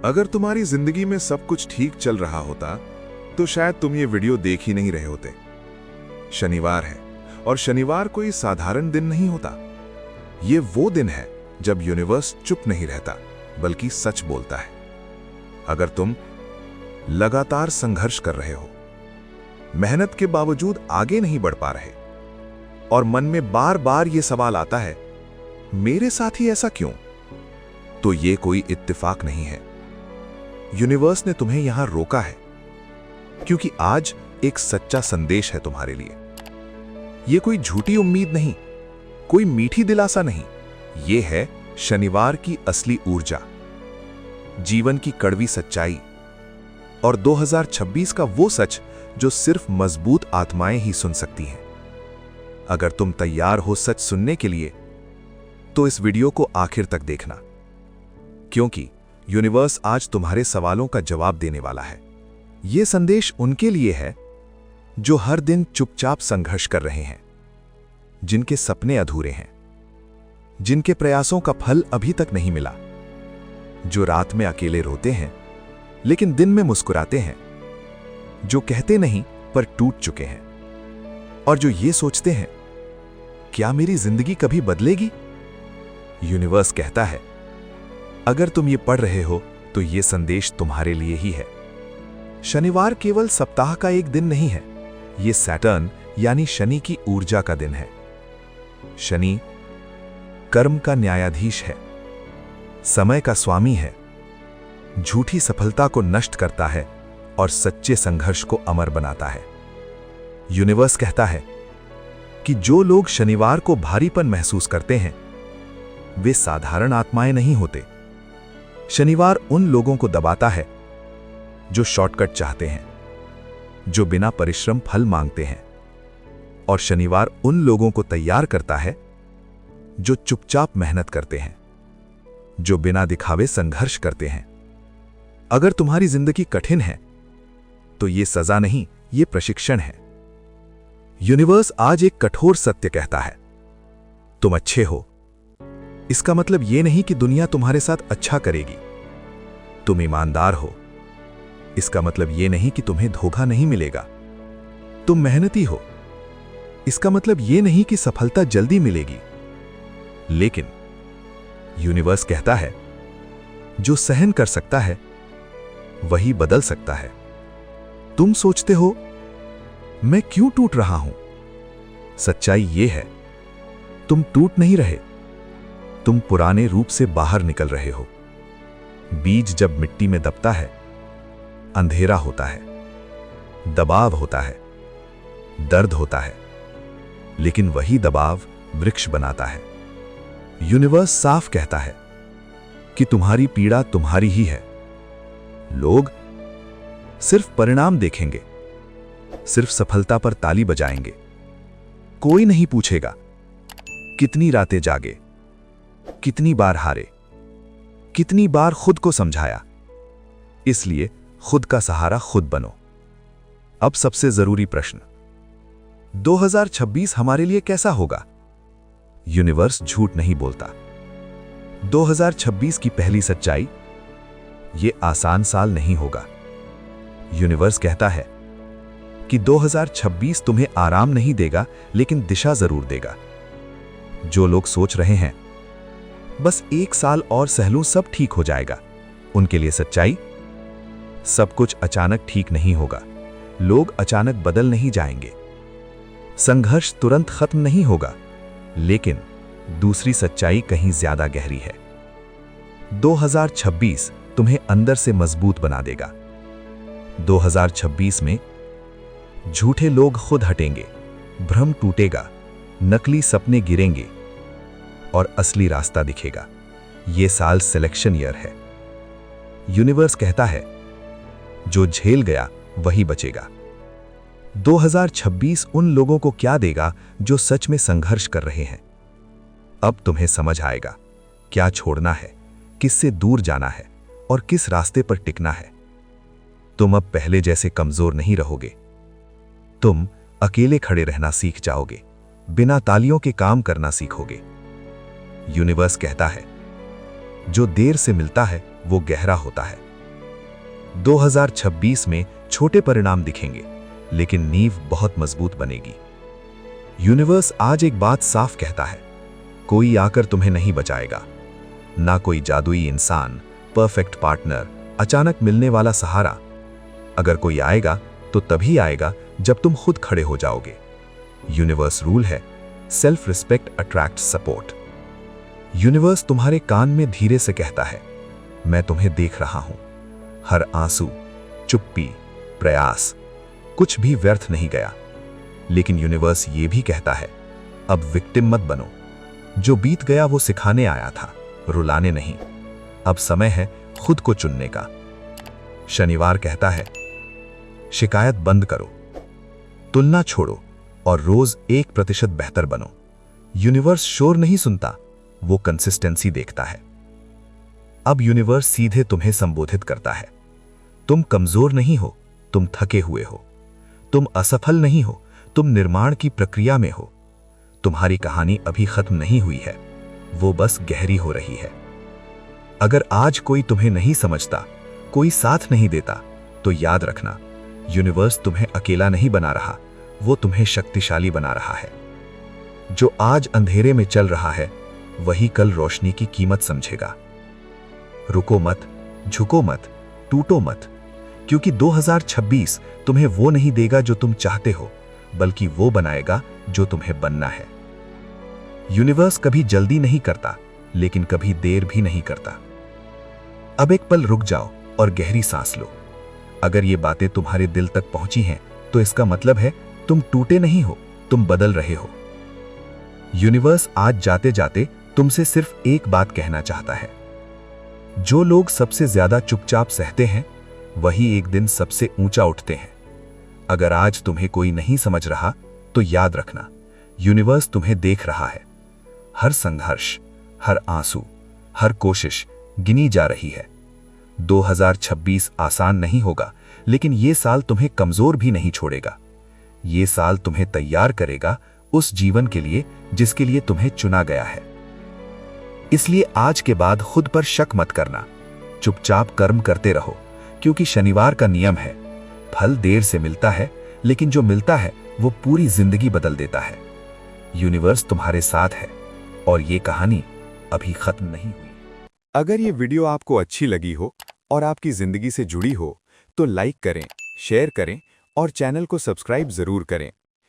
अगर तुम्हारी जिंदगी में सब कुछ ठीक चल रहा होता तो शायद तुम ये वीडियो देख ही नहीं रहे होते। शनिवार है और शनिवार कोई साधारण दिन नहीं होता। ये वो दिन है जब यूनिवर्स चुप नहीं रहता बल्कि सच बोलता है। अगर तुम लगातार संघर्ष कर रहे हो, मेहनत के बावजूद आगे नहीं बढ़ पा रहे और मन में बार बार ये सवाल आता है, मेरे साथ ही ऐसा क्यों, तो ये कोई इत्तेफाक नहीं है। यूनिवर्स ने तुम्हें यहां रोका है क्योंकि आज एक सच्चा संदेश है तुम्हारे लिए। ये कोई झूठी उम्मीद नहीं, कोई मीठी दिलासा नहीं, ये है शनिवार की असली ऊर्जा, जीवन की कड़वी सच्चाई और 2026 का वो सच जो सिर्फ मजबूत आत्माएं ही सुन सकती हैं। अगर तुम तैयार हो सच सुनने के लिए तो इस वीडियो को आखिर तक देखना, क्योंकि यूनिवर्स आज तुम्हारे सवालों का जवाब देने वाला है। यह संदेश उनके लिए है जो हर दिन चुपचाप संघर्ष कर रहे हैं, जिनके सपने अधूरे हैं, जिनके प्रयासों का फल अभी तक नहीं मिला, जो रात में अकेले रोते हैं लेकिन दिन में मुस्कुराते हैं, जो कहते नहीं पर टूट चुके हैं और जो ये सोचते हैं, क्या मेरी जिंदगी कभी बदलेगी। यूनिवर्स कहता है, अगर तुम ये पढ़ रहे हो तो ये संदेश तुम्हारे लिए ही है। शनिवार केवल सप्ताह का एक दिन नहीं है, ये सैटर्न यानी शनि की ऊर्जा का दिन है। शनि कर्म का न्यायाधीश है, समय का स्वामी है, झूठी सफलता को नष्ट करता है और सच्चे संघर्ष को अमर बनाता है। यूनिवर्स कहता है कि जो लोग शनिवार को भारीपन महसूस करते हैं वे साधारण आत्माएं नहीं होते। शनिवार उन लोगों को दबाता है जो शॉर्टकट चाहते हैं, जो बिना परिश्रम फल मांगते हैं, और शनिवार उन लोगों को तैयार करता है जो चुपचाप मेहनत करते हैं, जो बिना दिखावे संघर्ष करते हैं। अगर तुम्हारी जिंदगी कठिन है तो यह सजा नहीं, यह प्रशिक्षण है। यूनिवर्स आज एक कठोर सत्य कहता है, तुम अच्छे हो, इसका मतलब यह नहीं कि दुनिया तुम्हारे साथ अच्छा करेगी। तुम ईमानदार हो, इसका मतलब यह नहीं कि तुम्हें धोखा नहीं मिलेगा। तुम मेहनती हो, इसका मतलब यह नहीं कि सफलता जल्दी मिलेगी। लेकिन यूनिवर्स कहता है, जो सहन कर सकता है वही बदल सकता है। तुम सोचते हो, मैं क्यों टूट रहा हूं? सच्चाई यह है, तुम टूट नहीं रहे, तुम पुराने रूप से बाहर निकल रहे हो। बीज जब मिट्टी में दबता है, अंधेरा होता है, दबाव होता है, दर्द होता है, लेकिन वही दबाव वृक्ष बनाता है। यूनिवर्स साफ कहता है कि तुम्हारी पीड़ा तुम्हारी ही है। लोग सिर्फ परिणाम देखेंगे, सिर्फ सफलता पर ताली बजाएंगे। कोई नहीं पूछेगा कितनी रातें जागे, कितनी बार हारे, कितनी बार खुद को समझाया। इसलिए खुद का सहारा खुद बनो। अब सबसे जरूरी प्रश्न, 2026 हमारे लिए कैसा होगा? यूनिवर्स झूठ नहीं बोलता। 2026 की पहली सच्चाई, यह आसान साल नहीं होगा। यूनिवर्स कहता है कि 2026 तुम्हें आराम नहीं देगा लेकिन दिशा जरूर देगा। जो लोग सोच रहे हैं बस एक साल और सहलूं सब ठीक हो जाएगा, उनके लिए सच्चाई, सब कुछ अचानक ठीक नहीं होगा। लोग अचानक बदल नहीं जाएंगे, संघर्ष तुरंत खत्म नहीं होगा, लेकिन दूसरी सच्चाई कहीं ज्यादा गहरी है। 2026 तुम्हें अंदर से मजबूत बना देगा। 2026 में झूठे लोग खुद हटेंगे, भ्रम टूटेगा, नकली सपने गिरेंगे और असली रास्ता दिखेगा। यह साल सिलेक्शन ईयर है। यूनिवर्स कहता है, जो झेल गया वही बचेगा। 2026 उन लोगों को क्या देगा जो सच में संघर्ष कर रहे हैं। अब तुम्हें समझ आएगा क्या छोड़ना है, किससे दूर जाना है और किस रास्ते पर टिकना है। तुम अब पहले जैसे कमजोर नहीं रहोगे। तुम अकेले खड़े रहना सीख जाओगे, बिना तालियों के काम करना सीखोगे। यूनिवर्स कहता है, जो देर से मिलता है वो गहरा होता है, 2026 में छोटे परिणाम दिखेंगे, लेकिन नींव बहुत मजबूत बनेगी। यूनिवर्स आज एक बात साफ कहता है, कोई आकर तुम्हें नहीं बचाएगा। ना कोई जादुई इंसान, परफेक्ट पार्टनर, अचानक मिलने वाला सहारा। अगर कोई आएगा तो तभी आएगा जब तुम खुद खड़े हो जाओगे। यूनिवर्स रूल है, self respect attracts support. Universe तुम्हारे कान में धीरे से कहता है, मैं तुम्हें देख रहा हूं। हर आंसू, चुप्पी, प्रयास, कुछ भी व्यर्थ नहीं गया। लेकिन यूनिवर्स ये भी कहता है, अब विक्टिम मत बनो। जो बीत गया वो सिखाने आया था, रुलाने नहीं। अब समय है खुद को चुनने का। शनिवार कहता है, शिकायत बंद करो, तुलना छोड़ो और रोज 1% बेहतर बनो। यूनिवर्स शोर नहीं सुनता, वो कंसिस्टेंसी देखता है। अब यूनिवर्स सीधे तुम्हें संबोधित करता है, तुम कमजोर नहीं हो, तुम थके हुए हो। तुम असफल नहीं हो, तुम निर्माण की प्रक्रिया में हो। तुम्हारी कहानी अभी खत्म नहीं हुई है, वो बस गहरी हो रही है। अगर आज कोई तुम्हें नहीं समझता, कोई साथ नहीं देता, तो याद रखना, यूनिवर्स तुम्हें अकेला नहीं बना रहा, वो तुम्हें शक्तिशाली बना रहा है। जो आज अंधेरे में चल रहा है, वही कल रोशनी की कीमत समझेगा। रुको मत, झुको मत, टूटो मत, क्योंकि 2026 तुम्हें वो नहीं देगा जो तुम चाहते हो, बल्कि वो बनाएगा जो तुम्हें बनना है। यूनिवर्स कभी जल्दी नहीं करता, लेकिन कभी देर भी नहीं करता। अब एक पल रुक जाओ और गहरी सांस लो। अगर ये बातें तुम्हारे दिल तक पहुंची हैं, तो इसका मतलब है तुम टूटे नहीं हो, तुम बदल रहे हो। यूनिवर्स आज जाते जाते तुमसे सिर्फ एक बात कहना चाहता है, जो लोग सबसे ज्यादा चुपचाप सहते हैं, वही एक दिन सबसे ऊंचा उठते हैं। अगर आज तुम्हें कोई नहीं समझ रहा, तो याद रखना, यूनिवर्स तुम्हें देख रहा है। हर संघर्ष, हर आंसू, हर कोशिश गिनी जा रही है। 2026 आसान नहीं होगा, लेकिन ये साल तुम्हें कमजोर भी नहीं छोड़ेगा। ये साल तुम्हें तैयार करेगा उस जीवन के लिए जिसके लिए तुम्हें चुना गया है। इसलिए आज के बाद खुद पर शक मत करना, चुपचाप कर्म करते रहो, क्योंकि शनिवार का नियम है, फल देर से मिलता है, लेकिन जो मिलता है वो पूरी जिंदगी बदल देता है। यूनिवर्स तुम्हारे साथ है और ये कहानी अभी खत्म नहीं हुई। अगर ये वीडियो आपको अच्छी लगी हो और आपकी जिंदगी से जुड़ी हो, तो लाइक करें, शेयर करें और चैनल को सब्सक्राइब जरूर करें।